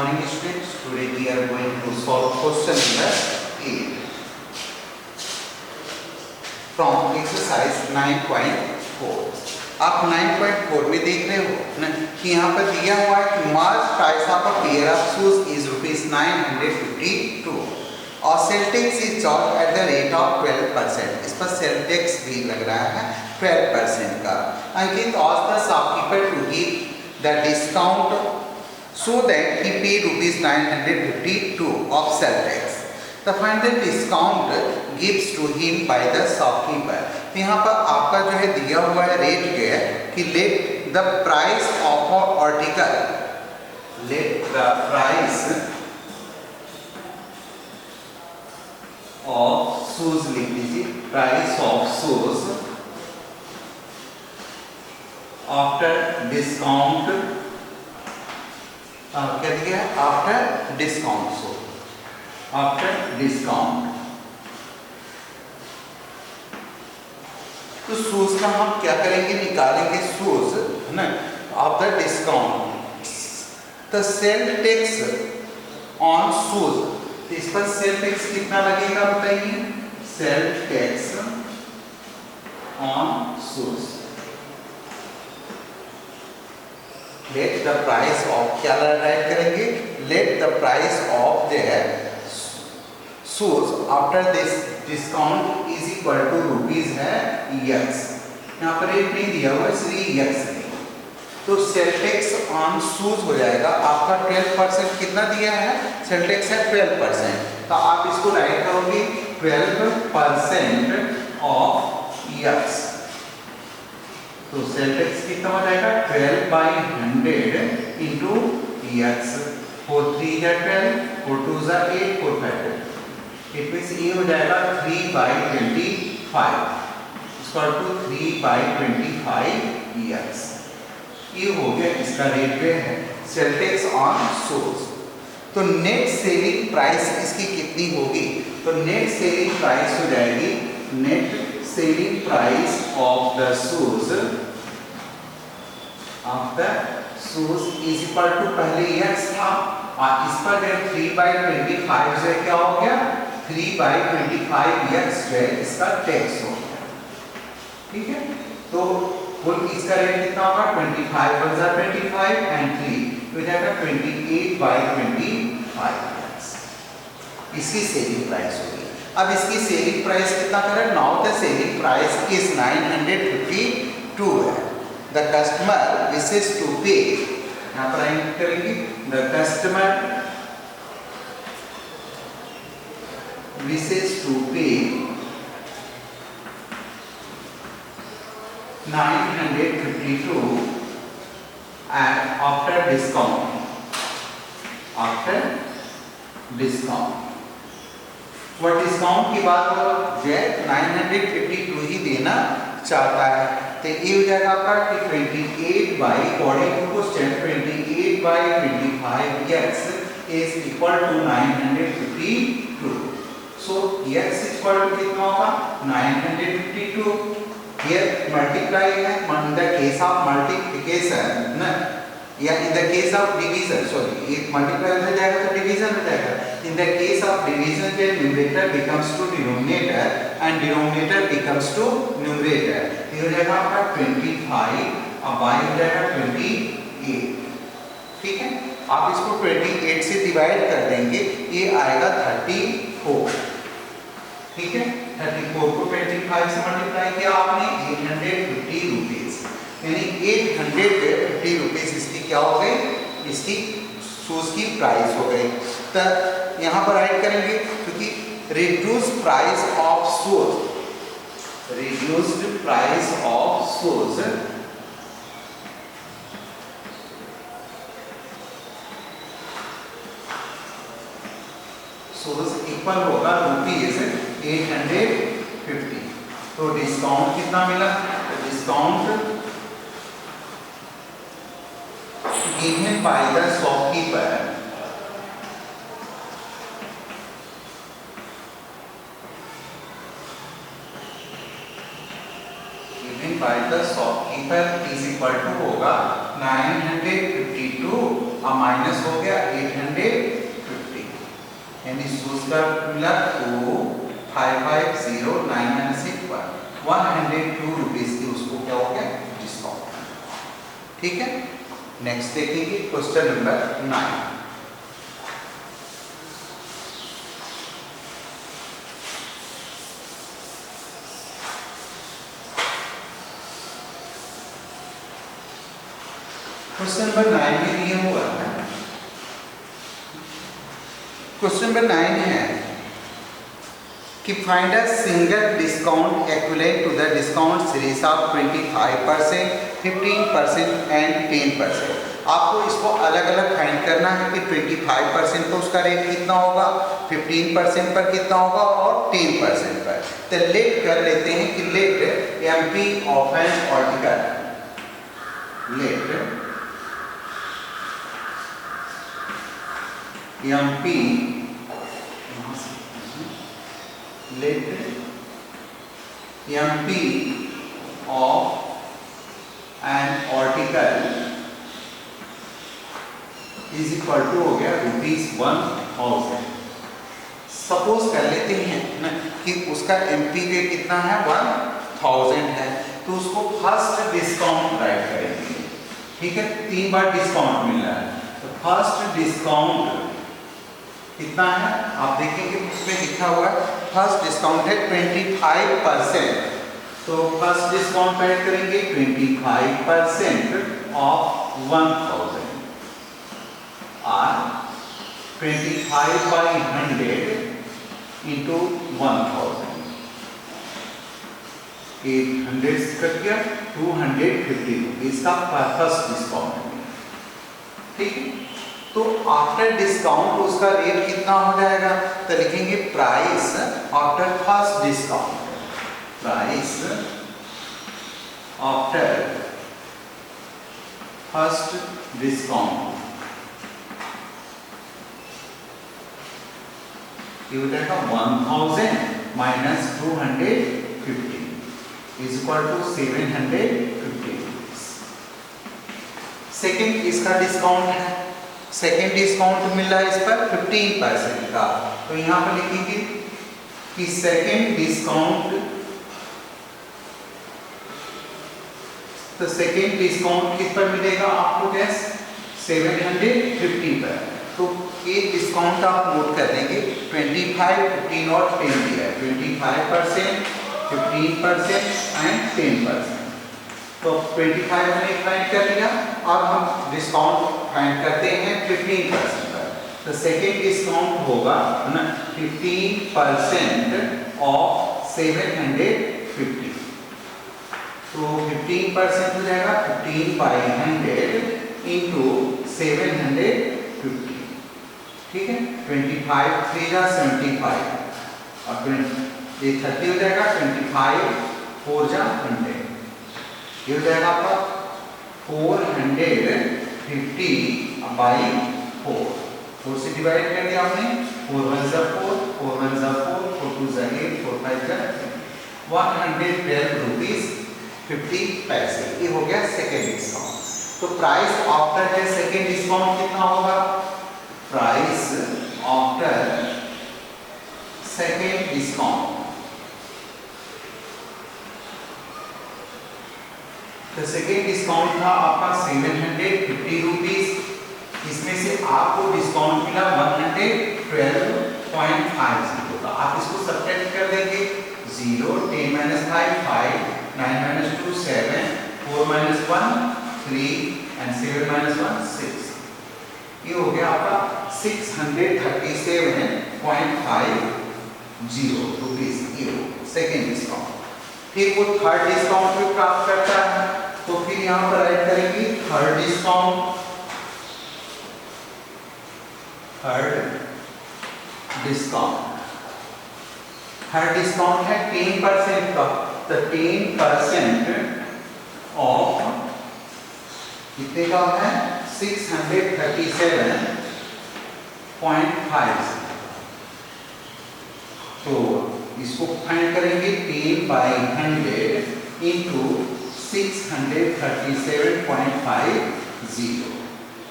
morning students. Today we are going to solve question number 8 from exercise 9.4. आप 9.4 में देख रहे हो ना कि यहाँ पर दिया हुआ है कि marked price of a pair of shoes is ₹952 और sale tax is charge at the rate of 12%. इस पर सेल टैक्स भी लग रहा है 12% का. अंकित asked the shopkeeper to give the discount so that he paid ₹952 of sell tax. The final discount gives to him by the shopkeeper. यहाँ पर आपका जो है दिया हुआ है रेट क्या है कि let the price of an article, let the price of shoes लिख लीजिए, price of shoes after discount क्या दिया है after discount. So after discount तो शूज का हम क्या करेंगे, निकालेंगे शूज है ना off the discount. The sale tax on shoes, इस पर सेल टैक्स कितना लगेगा बताइए. Sale tax on shoes, let the price of क्या राइट करेंगे, let the price of their shoes after this discount is equal to rupees है x. यहाँ पर रेट नहीं दिया हुआ इसलिए x नहीं, तो सेल टैक्स ऑन शूज हो जाएगा आपका 12%. कितना दिया है, सेल टैक्स है 12%, तो आप इसको राइट करोगे 12% ऑफ x. तो सेल टैक्स कितना हो जाएगा 12/100 इंटू x. 4 3 या 12, 4 2 जा 8, 4 5 12. इट मींस ये हो जाएगा 3/25 इक्वल टू 3/25 x. ये हो गया इसका रेट पे है सेल टैक्स ऑन शूज. तो नेट सेलिंग प्राइस इसकी कितनी होगी, तो नेट सेलिंग प्राइस हो जाएगी, net selling price of the shoes is equal to पहले x था और इस पर जब 3/25 से क्या हो गया 3/25 x जो है इसका टैक्स हो गया. ठीक है, तो कुल इसका रेट कितना होगा 25 × 25 एंड 3 तो जाएगा 28/25 x. इसकी सेलिंग प्राइस होगी. अब इसकी सेलिंग प्राइस कितना करें, now the selling price is 952 है. द कस्टमर विशेस टू पे, यहाँ पर राइट करेंगे द कस्टमर विशेस टू पे 952 and after discount, after discount वह डिस्काउंट की बात हो जो 952 ही देना चाहता है. तो ये हो जाएगा आपका 28/25 is equal to 952. So x equal to कितना होगा 952. Here multiply है in the case of multiplication ना, या in the case of division, sorry एक multiply हो जाएगा तो division हो जाएगा. In the case of division the numerator becomes to denominator and denominator becomes to numerator. ये हो जाएगा आपका 25 और y हो जाएगा 28. ठीक है, आप इसको 28 से डिवाइड कर देंगे, ये आएगा 34. ठीक है, 34 को 25 से मल्टीप्लाई किया आपने 850 रुपीज, यानी 850 रुपीज इसकी क्या हो गई, इसकी शूज की प्राइस हो गई. तो यहाँ पर राइट करेंगे क्योंकि reduce price of shoes, reduced price of shoes equal होगा रुपीज 850. तो डिस्काउंट कितना मिला, तो discount given by the shopkeeper by the shopkeeper is equal to होगा 952 अब माइनस हो गया 850, यानी सोर्स का मिला 102 रुपीज की उसको क्या हो गया डिस्काउंट। ठीक है, नेक्स्ट देखेंगे क्वेश्चन नंबर 9। क्वेश्चन नंबर 9 में दिया हुआ है, क्वेश्चन नंबर 9 है कि find a single discount equivalent to the discount series of 25%, 15% and 10%। आपको इसको अलग अलग फाइंड करना है कि 25% पर उसका रेट कितना होगा, 15% पर कितना होगा और 10% पर। तो लेट कर लेते हैं कि let MP of an article, let MP let MP of an article is equal to हो गया ₹1000। सपोज कर लेते हैं ना कि उसका MP पे कितना है 1000 है, तो उसको फर्स्ट डिस्काउंट राइट करेंगे। ठीक है, 3 बार डिस्काउंट मिल रहा है, तो फर्स्ट डिस्काउंट कितना है आप देखेंगे उसमें लिखा हुआ है फर्स्ट डिस्काउंट है 25%, तो फर्स्ट डिस्काउंट ऐड करेंगे 25% ऑफ 1000 और 25/100 इंटू 1000, 800 कट गया 250 रुपीज का फर्स्ट डिस्काउंट। ठीक है, तो आफ्टर डिस्काउंट उसका रेट कितना हो जाएगा, तो लिखेंगे price after first discount, price after first discount ये हो जाएगा 1000 minus 250 is equal to 750। Second इसका डिस्काउंट है, सेकेंड डिस्काउंट मिल रहा है इस पर 15% का, तो यहाँ पर लिखेंगे कि सेकेंड डिस्काउंट, तो सेकेंड डिस्काउंट किस पर मिलेगा आपको गैस 750 पर। तो एक डिस्काउंट आप नोट कर देंगे 25, 15 और 10 दिया है, 25%, 15% एंड 10%। तो 25 हमने फाइंड कर लिया, अब हम डिस्काउंट फाइंड करते हैं 15% पर। तो सेकेंड डिस्काउंट होगा ना 15% ऑफ 750, तो 15% हो जाएगा 15/100 इंटू 750। ठीक है, 25 3 जा 75 और 30 हो जाएगा, 25 4 जा 100, ये हो जाएगा आपका 450/4, 4 से डिवाइड कर दिया आपने, 4 1 जा 4, 4 1 जा 4, 4 2 जा 8, 4 5 जा 112 रुपीज 50 पैसे। ये हो गया सेकेंड डिस्काउंट। तो प्राइस आफ्टर है सेकेंड डिस्काउंट कितना होगा, प्राइस आफ्टर सेकेंड डिस्काउंट, तो सेकेंड डिस्काउंट था आपका 750 रुपीज, इसमें से आपको डिस्काउंट मिला 112.50, तो आप इसको सब्ट्रैक्ट कर देंगे 0, 10 - 5 5, 9 - 2 7, 4 - 1 3 and 7 - 1 6, ये हो गया आपका 637.50 रुपीज, ये सेकेंड डिस्काउंट। फिर वो थर्ड डिस्काउंट भी प्राप्त करता है, तो फिर यहाँ पर राइट करेंगे थर्ड डिस्काउंट, थर्ड डिस्काउंट है 10% का, तो 10% ऑफ कितने का है 637.50, तो इसको फाइंड करेंगे 10/100 इंटू 637.50,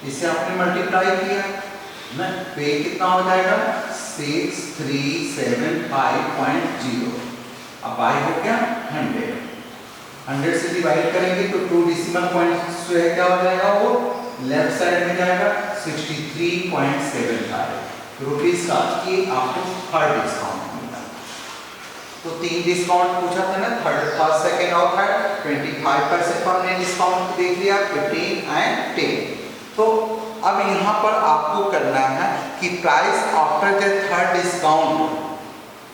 इसे आपने मल्टीप्लाई किया ना, तो ये कितना हो जाएगा 6375.0। अब y हो गया 100 से डिवाइड करेंगे तो 2 डेसिमल पॉइंट्स जो है क्या हो जाएगा, वो लेफ्ट साइड में जाएगा 63.75 रुपीस का। ये आपको थर्ड डिस्काउंट मिला। तो 3 डिस्काउंट पूछा था ना, थर्ड, फर्स्ट, सेकंड और थर्ड। 25% पर हमने डिस्काउंट देख लिया, 15 एंड 10। तो अब यहाँ पर आपको करना है कि price after the third discount,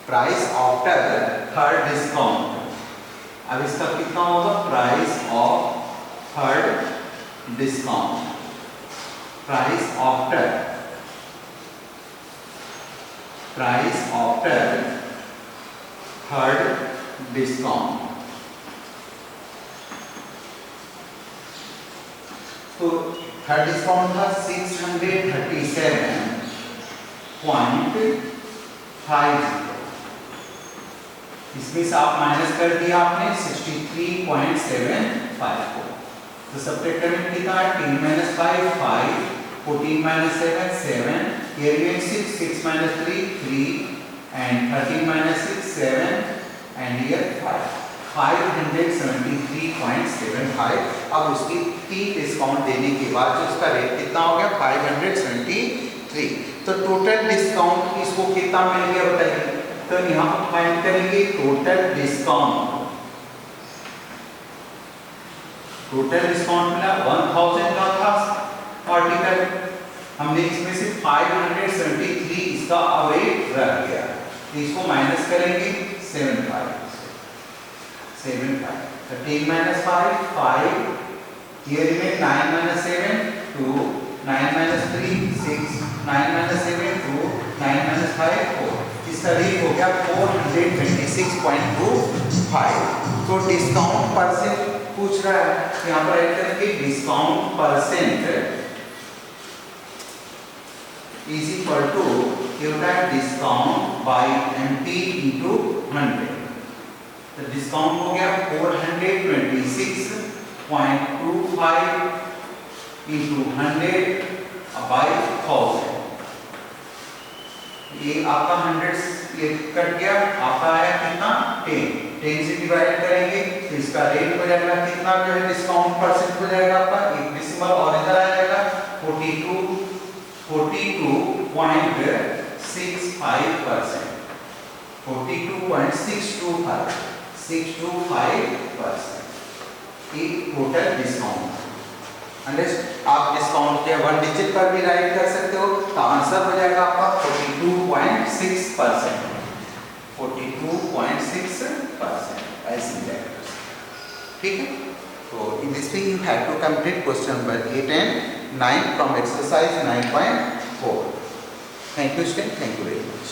price after third discount. अब इसका कितना होगा, price of third discount, price after third discount. तो थर्ड डिस्काउंट था 637.50। इसमें से आप माइनस कर दिया आपने 63.75 को। तो सब्ट्रैक्ट करने में कितना है, 10 minus 5 5, 14 minus 7 7, here we have 6 minus 3 3, and 13 minus 6 7, and here 5 573.75। अब उसकी 3 डिस्काउंट देने के बाद जो उसका रेट कितना हो गया 573। तो टोटल डिस्काउंट इसको कितना मिल गया बताइए। तो यहाँ पर फाइंड करेंगे टोटल डिस्काउंट। टोटल डिस्काउंट मिला 1000 का था आर्टिकल, हमने इसमें से 573 इसका अवेट रह गया। तो इसको माइनस करेंगे 75 तो 10 minus 5 5, here remain 9 minus 7 2, 9 minus 3 6, 9 minus 7 2, 9 minus 5 4। इसका रेट हो गया 426.25। तो डिस्काउंट परसेंट पूछ रहा है, यहाँ पर ऐड करेंगे discount percent is equal to discount by MP into 100। तो डिस्काउंट हो गया 426.25 इंटू 100 बाय 1000। ये आपका 100 ये कट गया, आपका आया कितना 10 से डिवाइड करेंगे तो इसका रेट हो जाएगा कितना, जो है डिस्काउंट परसेंट हो जाएगा आपका एक डेसिमल और इधर आ जाएगा 42.65%, 42.625% ये टोटल डिस्काउंट। आप डिस्काउंट के 1 डिजिट पर भी राइट कर सकते हो, तो आंसर हो जाएगा आपका 42.6%, 42.6% ऐसे जाएगा। ठीक है, तो in this way you have to complete question number 8 and 9 from exercise 9.4. Thank you student, thank you very much.